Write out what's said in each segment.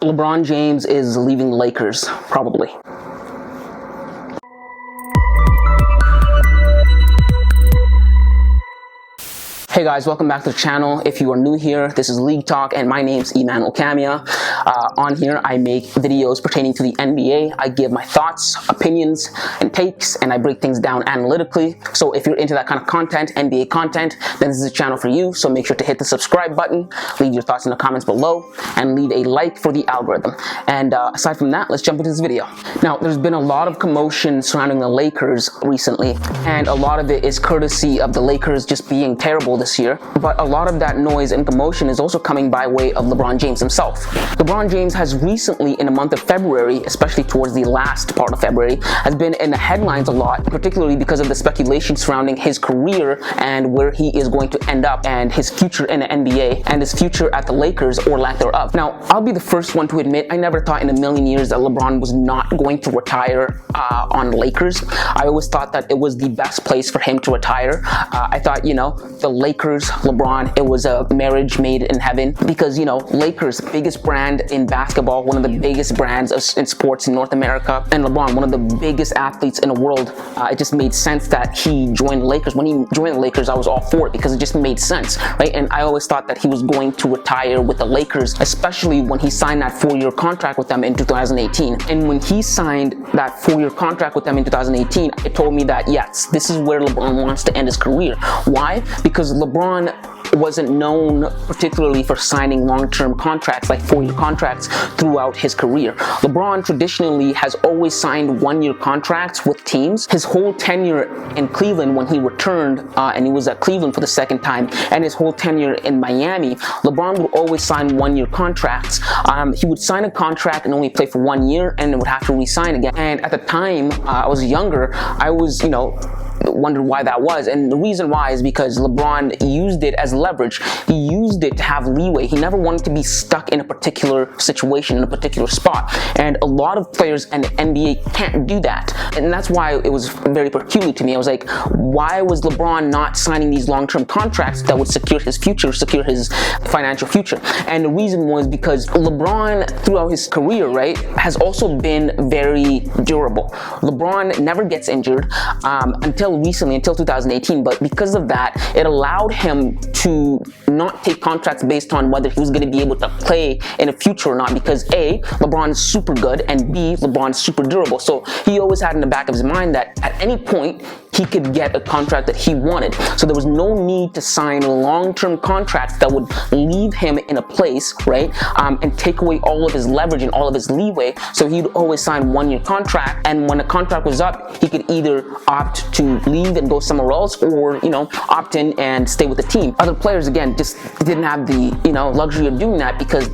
LeBron James is leaving the Lakers, probably. Hey guys, welcome back to the channel. If you are new here, this is League Talk and my name's Emmanuel Camia. On here, I make videos pertaining to the NBA. I give my thoughts, opinions, and takes, and I break things down analytically. So if you're into that kind of content, NBA content, then this is a channel for you. So make sure to hit the subscribe button, leave your thoughts in the comments below, and leave a like for the algorithm. And aside from that, let's jump into this video. Now, there's been a lot of commotion surrounding the Lakers recently, and a lot of it is courtesy of the Lakers just being terrible this year, but a lot of that noise and commotion is also coming by way of LeBron James himself. LeBron James has recently, in the month of February, especially towards the last part of February, has been in the headlines a lot, particularly because of the speculation surrounding his career and where he is going to end up, and his future in the NBA and his future at the Lakers or lack thereof. Now, I'll be the first one to admit I never thought in a million years that LeBron was not going to retire on the Lakers. I always thought that it was the best place for him to retire. I thought, the Lakers, LeBron, it was a marriage made in heaven because, Lakers, biggest brand in basketball, one of the biggest brands in sports in North America, and LeBron, one of the biggest athletes in the world. It just made sense that he joined the Lakers. When he joined the Lakers, I was all for it because it just made sense, right? And I always thought that he was going to retire with the Lakers, especially when he signed that 4-year contract with them in 2018. And when he signed that 4-year contract with them in 2018, it told me that, yes, this is where LeBron wants to end his career. Why? Because LeBron wasn't known particularly for signing long-term contracts, like 4-year contracts, throughout his career. LeBron traditionally has always signed 1-year contracts with teams. His whole tenure in Cleveland, when he returned, and he was at Cleveland for the second time, and his whole tenure in Miami, LeBron would always sign 1-year contracts. He would sign a contract and only play for 1 year, and then would have to re-sign again. And at the time, I was younger, I was, wondered why that was, and the reason why is because LeBron used it as leverage. He used it to have leeway. He never wanted to be stuck in a particular situation, in a particular spot, and a lot of players in the NBA can't do that, and that's why it was very peculiar to me. I was like, why was LeBron not signing these long-term contracts that would secure his future, secure his financial future? And the reason was because LeBron, throughout his career, right, has also been very durable. LeBron never gets injured until recently, until 2018, but because of that, it allowed him to not take contracts based on whether he was going to be able to play in the future or not, because A, LeBron is super good, and B, LeBron is super durable. So he always had in the back of his mind that at any point he could get a contract that he wanted. So there was no need to sign long-term contracts that would leave him in a place, right, and take away all of his leverage and all of his leeway. So he'd always sign 1-year contract, and when the contract was up, he could either opt to leave and go somewhere else, or opt in and stay with the team. Other players, again, just didn't have the luxury of doing that because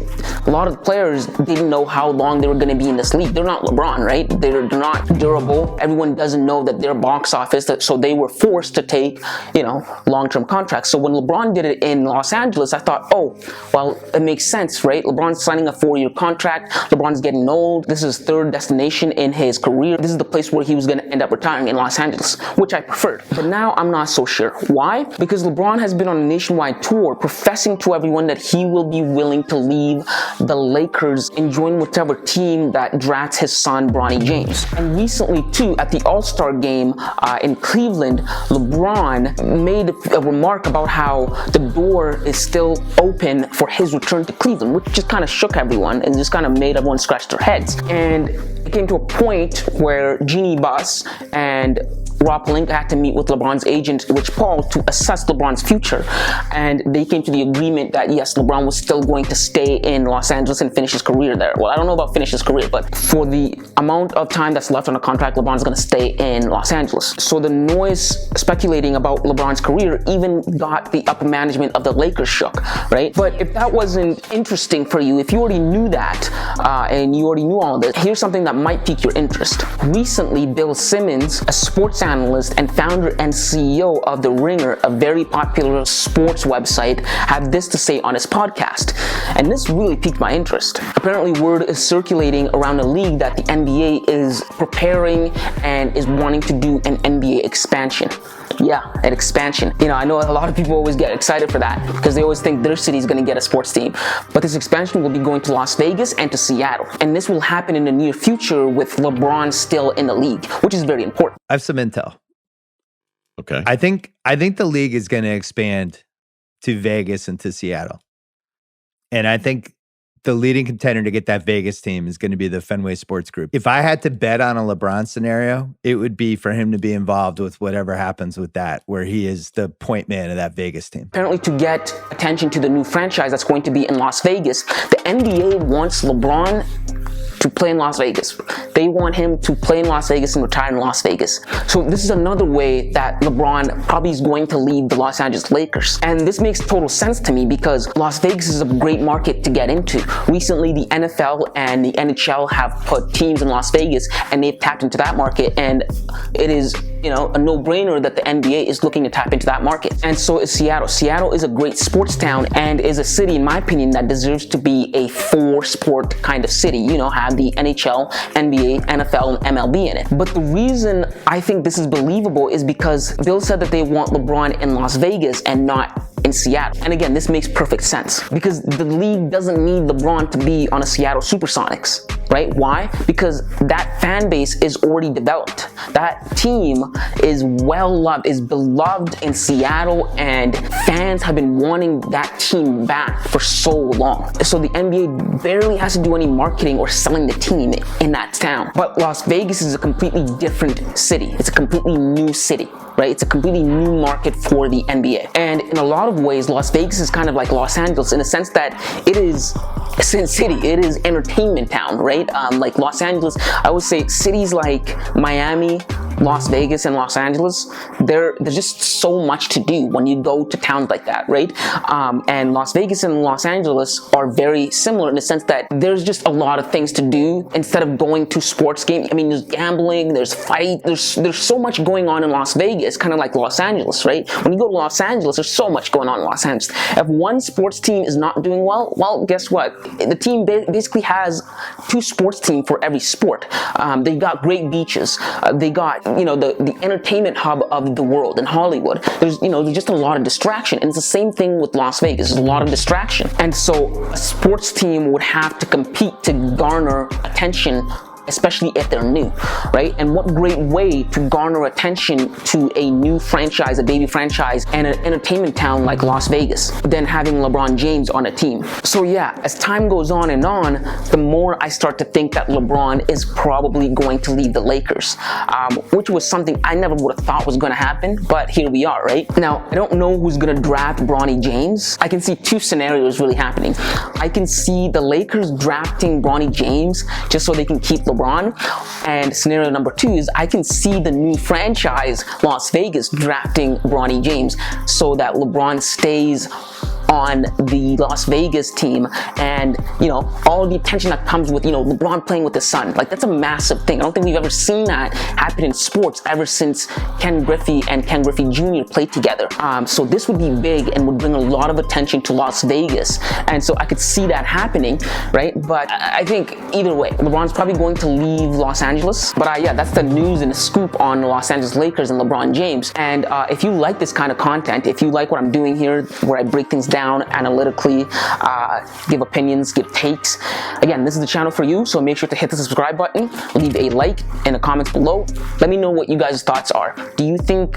a lot of the players didn't know how long they were going to be in this league. They're not LeBron, right? They're not durable. Everyone doesn't know that they're box office, so they were forced to take long-term contracts. So when LeBron did it in Los Angeles, I thought, oh, well, it makes sense, right? LeBron's signing a 4-year contract. LeBron's getting old. This is his 3rd destination in his career. This is the place where he was going to end up retiring, in Los Angeles, which I preferred. But now I'm not so sure. Why? Because LeBron has been on a nationwide tour professing to everyone that he will be willing to leave the Lakers and join whichever team that drafts his son, Bronny James. And recently, too, at the All-Star game in Cleveland, LeBron made a remark about how the door is still open for his return to Cleveland, which just kind of shook everyone and just kind of made everyone scratch their heads. And it came to a point where Jeannie Buss and Rob Pelinka had to meet with LeBron's agent, Rich Paul, to assess LeBron's future. And they came to the agreement that, yes, LeBron was still going to stay in Los Angeles and finish his career there. Well, I don't know about finish his career, but for the amount of time that's left on the contract, LeBron's going to stay in Los Angeles. So the noise speculating about LeBron's career even got the upper management of the Lakers shook, right? But if that wasn't interesting for you, if you already knew that, and you already knew all of this, here's something that might pique your interest. Recently, Bill Simmons, a sports analyst and founder and CEO of The Ringer, a very popular sports website, had this to say on his podcast. And this really piqued my interest. Apparently, word is circulating around the league that the NBA is preparing and is wanting to do an NBA expansion. Yeah, an expansion. You know, I know a lot of people always get excited for that because they always think their city is going to get a sports team. But this expansion will be going to Las Vegas and to Seattle. And this will happen in the near future with LeBron still in the league, which is very important. I have some intel. Okay. I think the league is going to expand to Vegas and to Seattle. And I think the leading contender to get that Vegas team is going to be the Fenway Sports Group. If I had to bet on a LeBron scenario, it would be for him to be involved with whatever happens with that, where he is the point man of that Vegas team. Apparently, to get attention to the new franchise that's going to be in Las Vegas, the NBA wants LeBron to play in Las Vegas. They want him to play in Las Vegas and retire in Las Vegas. So this is another way that LeBron probably is going to leave the Los Angeles Lakers. And this makes total sense to me because Las Vegas is a great market to get into. Recently, the NFL and the NHL have put teams in Las Vegas and they've tapped into that market. And it is, you know, a no-brainer that the NBA is looking to tap into that market. And so is Seattle. Seattle is a great sports town and is a city, in my opinion, that deserves to be a four-sport kind of city. You know, have the NHL, NBA, NFL, and MLB in it. But the reason I think this is believable is because Bill said that they want LeBron in Las Vegas and not in Seattle. And again, this makes perfect sense because the league doesn't need LeBron to be on a Seattle Supersonics, right? Why? Because that fan base is already developed. That team is well loved, is beloved in Seattle, and fans have been wanting that team back for so long. So the NBA barely has to do any marketing or selling the team in that town. But Las Vegas is a completely different city. It's a completely new city, right? It's a completely new market for the NBA. And in a lot of ways, Las Vegas is kind of like Los Angeles in the sense that it is Sin City. It is entertainment town, right? Like Los Angeles, I would say cities like Miami, Las Vegas, and Los Angeles, there's just so much to do when you go to towns like that, right? And Las Vegas and Los Angeles are very similar in the sense that there's just a lot of things to do instead of going to sports games. I mean, there's gambling, there's fight, there's so much going on in Las Vegas, kind of like Los Angeles, right? When you go to Los Angeles, there's so much going on in Los Angeles. If one sports team is not doing well, guess what? The team basically has two sports teams for every sport. They got great beaches. They got, you know, the entertainment hub of the world in Hollywood. There's just a lot of distraction. And it's the same thing with Las Vegas. There's a lot of distraction. And so a sports team would have to compete to garner attention, especially if they're new, right? And what great way to garner attention to a new franchise, a baby franchise, and an entertainment town like Las Vegas than having LeBron James on a team. So yeah, as time goes on, the more I start to think that LeBron is probably going to leave the Lakers, which was something I never would have thought was going to happen, but here we are, right? Now, I don't know who's going to draft Bronny James. I can see two scenarios really happening. I can see the Lakers drafting Bronny James just so they can keep LeBron. And scenario number two is I can see the new franchise, Las Vegas, drafting Bronny James so that LeBron stays on the Las Vegas team, and all the attention that comes with LeBron playing with his son. Like, that's a massive thing. I don't think we've ever seen that happen in sports ever since Ken Griffey and Ken Griffey Jr. played together. So this would be big and would bring a lot of attention to Las Vegas, and so I could see that happening, right? But I think either way, LeBron's probably going to leave Los Angeles. But yeah, that's the news and the scoop on the Los Angeles Lakers and LeBron James. And if you like this kind of content, if you like what I'm doing here, where I break things down analytically, give opinions, give takes. Again, this is the channel for you, so make sure to hit the subscribe button, leave a like in the comments below. Let me know what you guys' thoughts are. Do you think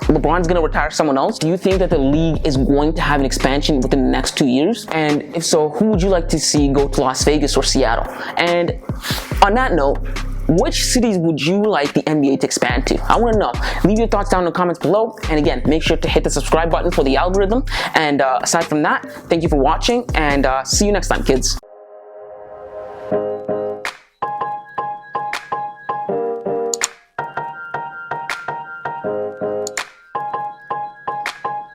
LeBron's going to retire someone else? Do you think that the league is going to have an expansion within the next 2 years? And if so, who would you like to see go to Las Vegas or Seattle? And on that note, which cities would you like the NBA to expand to? I want to know. Leave your thoughts down in the comments below. And again, make sure to hit the subscribe button for the algorithm. And aside from that, thank you for watching, and see you next time, kids.